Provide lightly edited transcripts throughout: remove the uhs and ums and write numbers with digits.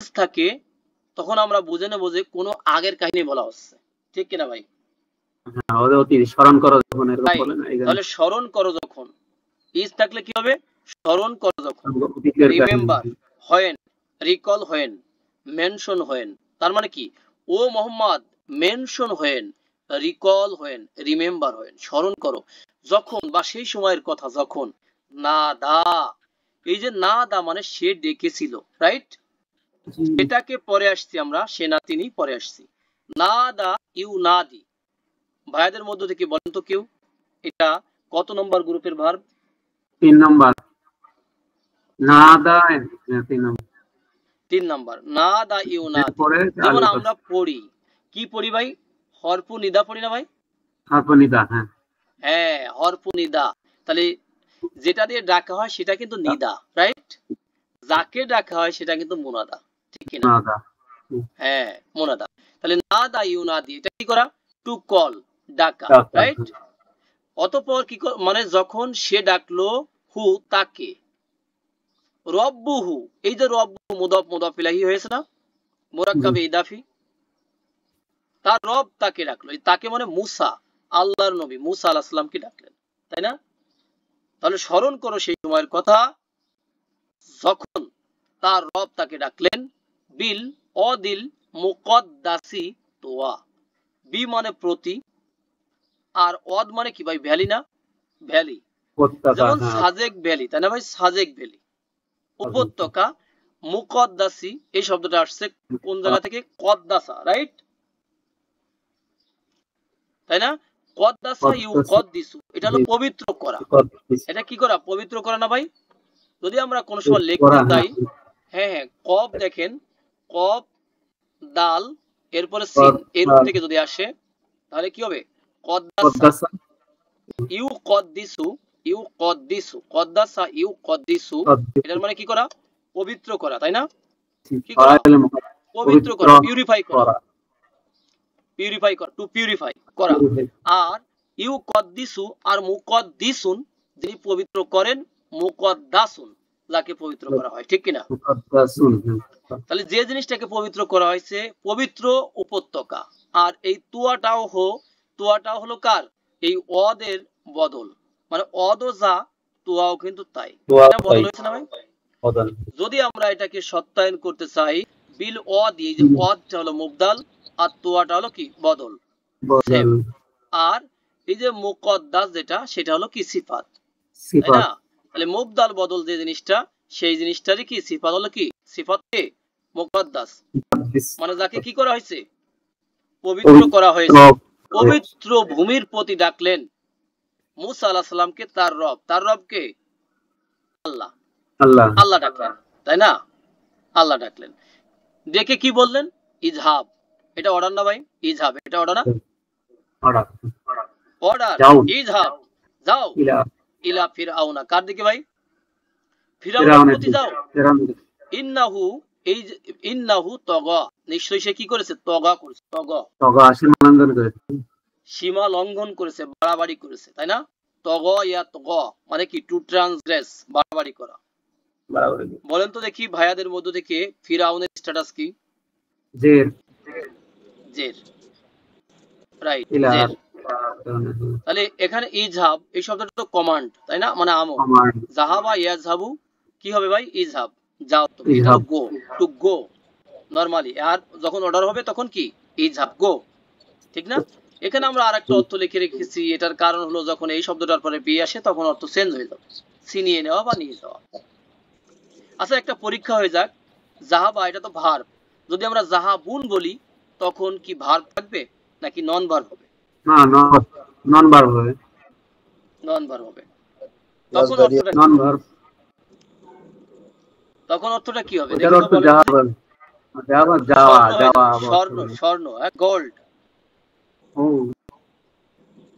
থাকে তখন আমরা বুঝে নেব যে কোনো আগের কাহিনী বলা হচ্ছে, ঠিক কিনা ভাই? স্মরণ করো যখন, এরকম বলে না? তাহলে স্মরণ করো যখন, ইজ থাকলে কি হবে? স্মরণ করো যখন, রিমেম্বার হয়েন, রিকল হয়েন, মেনশন হয়েন। তার মানে কি, ও মোহাম্মদ মেনশন হয়েন, রিকল হয়েন, রিমেম্বার হয়েন, স্মরণ করো যখন বা সেই সময়ের কথা যখন না দা, এই যে না দা মানে সে ডেকেছিল, রাইট? এটাকে পরে আসছি আমরা, সে না তিনি পরে আসছি। না দা ইউ না দি, ভাইয়াদের মধ্য থেকে বলেন তো কেউ এটা কত নম্বর গ্রুপের ভার্ব? 3 নম্বর। না দা 3 নম্বর। 3 নাম্বার। না দা ইউ না দি, যেমন আমরা পড়ি, কি পড়ি ভাই? হরফ নিদা পড়ি না ভাই? হরফ নিদা, হ্যাঁ হ্যাঁ, হরফ নিদা। তাহলে যেটা দিয়ে ডাকা হয় সেটা কিন্তু নিদা, রাইট? যাকে ডাকা হয় সেটা কিন্তু মুনাদা, ঠিক কি না? হ্যাঁ, মুনাদা। তাহলে না দা ইউ না দি, এটা কি করা? টু কল, ডাকা, রাইট? অতঃপর কি মানে যখন সে ডাকলো হু তাকে, রব্বুহু, এই যে রব্বু মুদাফ মুদাফ ইলাইহি হয়েছে না, মুরাক্কাবে ইদাফি, তার রব তাকে ডাকলো, তাকে মানে মুসা, আল্লাহর নবী মুসা আলাইহিস সালামকে ডাকলেন, তাই না? তাহলে স্মরণ করো সেই সময়ের কথা যখন তার রব তাকে ডাকলেন বিল অদিল মুকদ্দাসি তোয়া, বি মানে প্রতি, আর অদ মানে কি ভাই? ভ্যালি না? ভ্যালি, যেমন সাজেক ভ্যালি, তাই না ভাই? সাজেক ভ্যালি, উপত্যকা। মুকদ্দাসি এই শব্দটা আসছে কোন জায়গা থেকে? কদ্দাসা, রাইট? তাই না? কদ্দাসা ইউ কদ্দিসু, এটা হলো পবিত্র করা। এটা কি করা? পবিত্র করা না ভাই? যদি আমরা কোন সময় লিখতে যাই, হ্যাঁ হ্যাঁ, কব দেখেন, কব দাল এরপরে সিন, এর থেকে যদি আসে তাহলে কি হবে? কদ্দাসা ইউ কদ্দিসু, ইউ কদ্দিসু, কদ্দাসা ইউ কদ্দিসু, এটার মানে কি করা? পবিত্র করা, তাই না? কি করা? পবিত্র করা, পিউরিফাই করা, পিউরিফাই করা, টু পিউরিফাই করা। আর ইউ কদ্দিসু আর মুকদ্দিসুন, যিনি পবিত্র করেন, মুকদ্দাসুন যাকে পবিত্র করা হয়, ঠিক কিনা? তাহলে যে জিনিসটাকে পবিত্র করা হয়েছে পবিত্র উপত্যকা। আর এই তুয়াটাও হলো কার? এই অদের বদল, মানে অদ ও যা, তুয়াও কিন্তু তাই, এটা বদল হয়েছে না ভাই? যদি আমরা এটাকে সত্যায়ন করতে চাই, বিল অদ, এই যে অদটা হলো মুবদাল আর তুয়াটা হলো কি? বদল, সেম। আর এই যে মুকদ্দাস যেটা, সেটা হলো কি? সিফাত, তাই না? তাহলে মুবদাল বদল যে জিনিসটা, সেই জিনিসটারই কি সিফাত হলো কি? সিফাতে মুকদ্দাস, মানে যাকে কি করা হয়েছে? পবিত্র করা হয়েছে। পবিত্র ভূমির প্রতি ডাকলেন মুসা আলাইহিস সালামকে তার রব, তার রব কে? আল্লাহ, আল্লাহ ডাকলেন, তাই না? আল্লাহ ডাকলেন, ডেকে কি বললেন? ইজহাব, এটা অর্ডার না ভাই? ইজহাব, এটা অর্ডার না? অর্ডার, ইজহাব, যাও, ইলা ফিরআউনা, কার দিকে ভাই? ফিরআউনের প্রতি যাও। ইন্নাহু, এই ইন্নাহু তগা, নিশ্চয়ই সে কি করেছে? তগা করেছে, সীমা লঙ্ঘন করেছে, বাড়াবাড়ি করেছে, তাই না? তগা ইয়া তগা মানে কি? টু ট্রান্সগ্রেস, বাড়াবাড়ি করা। বলেন তো দেখি ভাইয়াদের মধ্য থেকে ফিরআউনের স্ট্যাটাস কি? জের, জের, রাইট, জের। তাহলে এখানে ইজহাব এই শব্দটা তো কমান্ড, তাই না? মানে আমর। জাহাবা ইয়াজহাবু কি হবে ভাই? ইজহাব, যাও তুমি, এটা হলো গো, টু গো নরমালি। আর যখন অর্ডার হবে তখন কি? ইজহাব, গো, ঠিক না? এখানে আমরা আরেকটা অর্থ লিখে রেখেছি, এটার কারণ হলো যখন এই শব্দটার পরে বি আসে তখন অর্থ চেঞ্জ হয়ে যাবে, ছিনিয়ে নেওয়া বা নিয়ে যাওয়া। আচ্ছা, একটা পরীক্ষা হয়ে যাক, জাহাবা এটা তো ভার্ব, যদি আমরা জাহাবুন বলি তখন কি ভার্ব থাকবে নাকি নন ভার্ব হবে? না, নন ভার্ব হবে। নন ভার্ব হবে। তখন অর্থটা নন ভার্ব, তখন অর্থটা কি হবে? এটার অর্থ যাওয়া, যাওয়া, যাওয়া, স্বর্ণ, স্বর্ণ, গোল্ড। ও,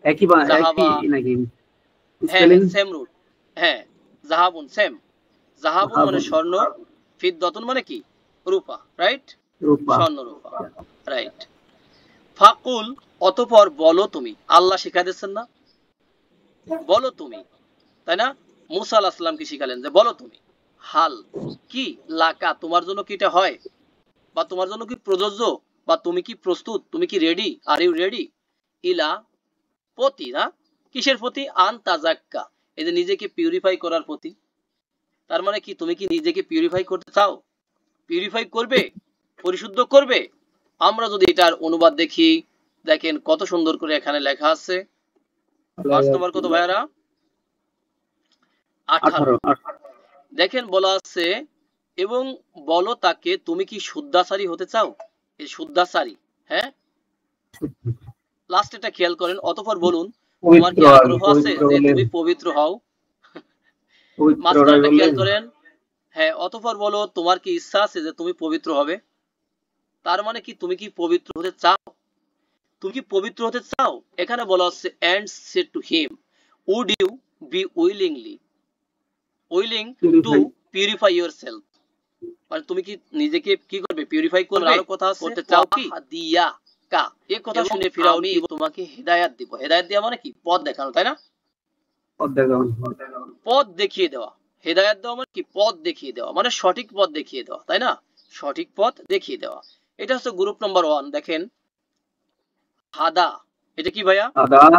একই নাকি? হ্যাঁ, সেম রুট। হ্যাঁ, জাহাবুন সেম, জাহাবুন মানে স্বর্ণ, ফিদ্দাতুন মানে কি? রূপা, রাইট? স্বর্ণ, রূপা, রাইট। ফাকুল, অতঃপর বলো তুমি, আল্লাহ শিখাই দিচ্ছেন না? বলো তুমি, তাই না? মুসা আলাইহিস সালামকে শিখালেন যে বলো তুমি, হাল কি লাকা, তোমার জন্য কি এটা হয়? বা তোমার জন্য কি প্রযোজ্য, বা তুমি কি প্রস্তুত, তুমি কি রেডি, আর ইউ রেডি, ইলা প্রতি, না কিসের প্রতি, আন তাজাক্কা, এই যে নিজেকে পিউরিফাই করার প্রতি। তার মানে কি তুমি কি নিজেকে পিউরিফাই করতে চাও, পিউরিফাই করবে, পরিশুদ্ধ করবে। আমরা যদি এটার অনুবাদ দেখি, দেখেন কত সুন্দর করে এখানে লেখা আছে। 5 নম্বর কত ভাইয়ারা, 18। দেখেন বলা আছে, এবং বলো তাকে তুমি কি শুদ্ধাচারী হতে চাও, এই শুদ্ধাচারী, হ্যাঁ। লাস্ট এটা খেয়াল করেন, অতঃপর বলুন তোমার কি আগ্রহ আছে যে তুমি পবিত্র হও। মাঝখানটা খেয়াল করেন, হ্যাঁ, অতঃপর বলো তোমার কি ইচ্ছা আছে যে তুমি পবিত্র হবে। তার মানে কি তুমি কি পবিত্র হতে চাও, তুমি কি পবিত্র হতে চাও। এখানে বলা হচ্ছে and said to him would you be willing to purify yourself, মানে তুমি কি নিজেকে কি করবে, পিউরিফাই করবে। আরো কথা আছে, করতে চাও কি, দিয়া কা, এই কথা শুনে ফিরাউন তোমাকে হেদায়েত দিব। হেদায়েত দেওয়া মানে কি, পথ দেখানো, তাই না, পথ দেখিয়ে দেওয়া। হেদায়েত দেওয়া মানে কি, পথ দেখিয়ে দেওয়া, মানে সঠিক পথ দেখিয়ে দেওয়া, তাই না, সঠিক পথ দেখিয়ে দেওয়া। এটা হচ্ছে গ্রুপ নাম্বার 1। দেখেন হাদা, এটা কি ভাইয়া,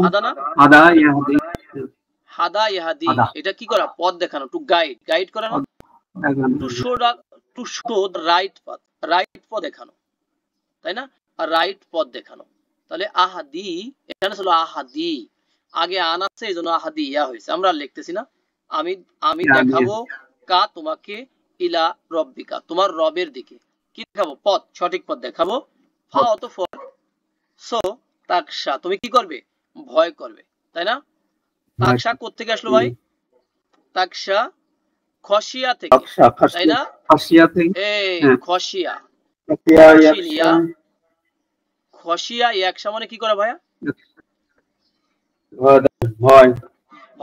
হাদা না, হাদা ইয়াহদি, হাদা ইহাদি, এটা কি করা, পথ দেখানো, টু গাইড, গাইড করা না, to show the right path, right পথ দেখানো, তাই না, আর রাইট পথ দেখানো। তাহলে আহাদি, এখানে ছিল আহাদি, আগে আন আছে, এই জন্য আহাদি ইয়া হয়েছে, আমরা লিখতেছি না। আমি দেখাবো কা তোমাকে, ইলা রব্বিকা, তোমার রবের দিকে কি দেখাবো, পথ, সঠিক পথ দেখাবো। ফা অতঃপর, সো তাকশা, তুমি কি করবে, ভয় করবে, তাই না। তাকশা কোত্থেকে আসলো ভাই, তাকশা খসিয়া থেকে, তাই না, এই খসিয়া, খসিয়া ইয়াকশা মানে কি করা ভাইয়া,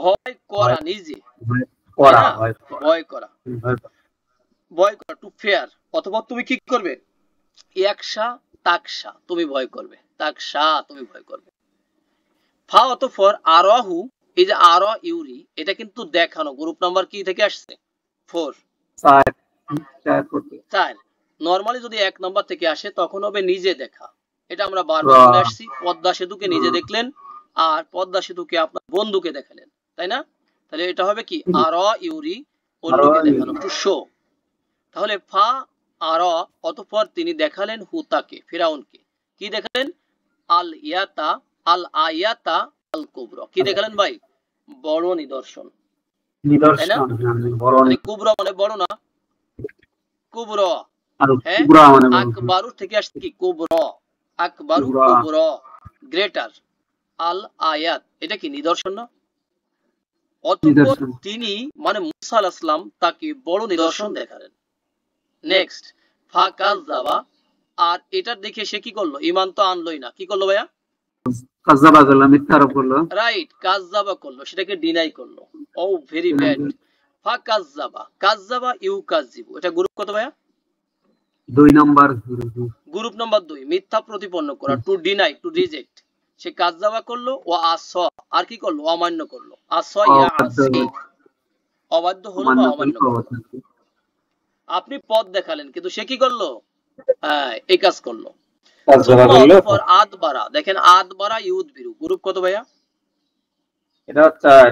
ভয় করা, নিজে ভয় করা, ভয় করা, টু ফেয়ার। অথবা তুমি কি করবে, ইয়াকশা তাকশা, তুমি ভয় করবে, তাকশা তুমি ভয় করবে। ফা অতঃপর আরাহু, এই যে আরা ইউরি, এটা কিন্তু দেখানো, গ্রুপ নাম্বার কি থেকে আসছে, 4, 4। নরমালি যদি 1 নাম্বার থেকে আসে তখন হবে নিজে দেখা। এটা আমরা বারবার বলে আসছি, পদ্মা সেতুকে নিজে দেখলেন, আর পদ্মা সেতুকে আপনার বন্ধুকে দেখালেন, তাই না। তাহলে এটা হবে কি, আরা ইউরি, অন্যকে দেখানো, টু শো। তাহলে ফা আরা, অতঃপর তিনি দেখালেন হু তাকে, ফিরাউনকে, কি দেখালেন, আল ইয়াতা, আল আয়াতা আল কুবরা, কি দেখালেন ভাই, বড় নিদর্শন, তাই না। কুবরা মানে বড় না, কুবরা, হ্যাঁ, আকবারু থেকে আসছে কি, কুবরা, আকবারু কুবরা, গ্রেটার, আল আয়াত, এটা কি নিদর্শন না। অতঃপর তিনি মানে মুসা আলাইহিস সালাম তাকে বড় নিদর্শন দেখালেন। নেক্সট ফাকাযাবা, আর এটা দেখে সে কি করলো, ঈমান তো আনলোই না, কি করলো ভাইয়া, কাযাবা করলো, মিথ্যা আরোপ করলো, রাইট, কাযাবা করলো, সেটাকে ডিনাই করলো। ও ভেরি ব্যাড। ফাকাযাবা, কাযাবা ইউকাযিবু, এটা গ্রুপ কত ভাইয়া, 2 নাম্বার, গ্রুপ নাম্বার 2, মিথ্যা প্রতিপন্ন করা, টু ডিনাই, টু রিজেক্ট। সে কাযাবা করলো, ও আসা, আর কি করলো, অমান্য করলো, আসা ইয়া আসি, অবাধ্য হলো বা অমান্য করলো। আপনি পথ দেখালেন কিন্তু সে কি করলো, এই কাজ করলো। আদবারা, দেখেন আদবারা ইউদবিরু, গ্রুপ কত ভাইয়া, এটা 4।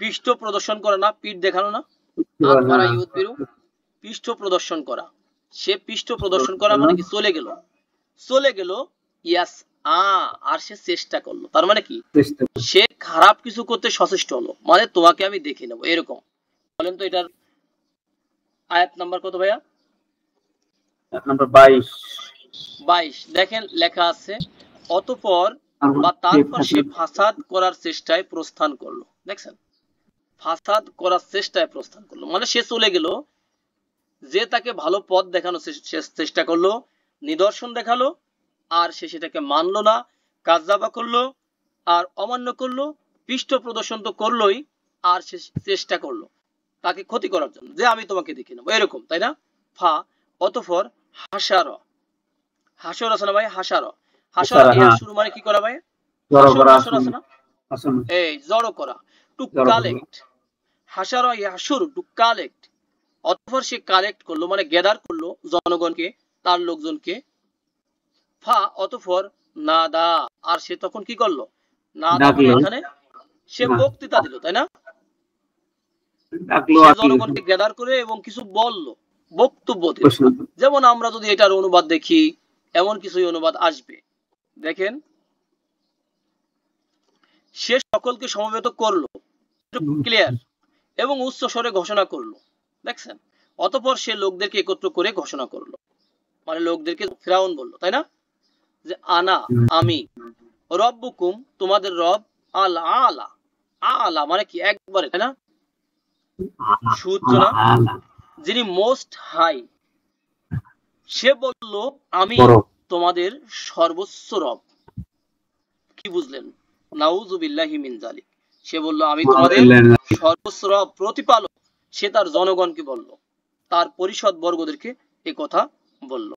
পৃষ্ঠ প্রদর্শন করা না, পিঠ দেখানো না, আদবারা ইউদবিরু, পৃষ্ঠ প্রদর্শন করা। সে পৃষ্ঠ প্রদর্শন করা মানে কি, চলে গেল, চলে গেল, ইয়াস আর সে চেষ্টা করলো, তার মানে কি সে খারাপ কিছু করতে সচেষ্ট হলো, মানে তোমাকে আমি দেখে নেবো, এরকম। বলেন তো এটার আয়াত নাম্বার কত ভাইয়া, নাম্বার 22। দেখেন লেখা আছে, অতঃপর বা তারপর সে ফাসাদ করার চেষ্টায় প্রস্থান করলো। দেখছেন, ফাসাদ করার চেষ্টায় প্রস্থান করলো, মানে সে চলে গেল, যে তাকে ভালো পথ দেখানো চেষ্টা করলো, নিদর্শন দেখালো, আর সে সেটাকে মানলো না, কাযযাবা করলো আর অমান্য করলো, পৃষ্ঠ প্রদর্শন তো করলোই, আর সে চেষ্টা করলো তাকে ক্ষতি করার জন্য, যে আমি তোমাকে দেখে নেবো, এরকম, তাই না। ফা অতঃপর হাসার, হাসর আছে না ভাই, হাসার, হাসার শুরু মানে কি করা ভাই, হাসর আছে না, এই জড়ো করা, টু কালেক্ট, হাসার ইয়াসুর, টু কালেক্ট। অতঃপর সে কালেক্ট করলো মানে গ্যাদার করলো জনগণকে, তার লোকজনকে, ফা অতঃপর নাদা, আর সে তখন কি করলো, নাদা মানে এখানে সে বক্তৃতা দিল, তাই না, সে জনগণকে গ্যাদার করে এবং কিছু বলল, বক্তব্য দিল। যেমন আমরা যদি এটার অনুবাদ দেখি, এমন কিছুই অনুবাদ আসবে, দেখেন, সে সকলকে সমবেত করলো, ক্লিয়ার, এবং উচ্চ স্বরে ঘোষণা করলো, দেখছেন, অতঃপর সে লোকদেরকে একত্র করে ঘোষণা করলো, মানে লোকদেরকে ফিরাউন বললো, তাই না, যে আনা আমি, রব্বুকুম তোমাদের রব, আল আলা, আলা মানে কি একবারে, তাই না, সুউচ্চ না, যিনি মোস্ট হাই, সে বলল আমি তোমাদের সর্বোচ্চ রব। কি বুঝলেন, নাউযুবিল্লাহি মিন যালিক, সে বলল আমি তোমাদের সর্বোচ্চ রব, প্রতিপালক। সে তার জনগণকে বলল, তার পরিষদ বর্গদেরকে এই কথা বলল।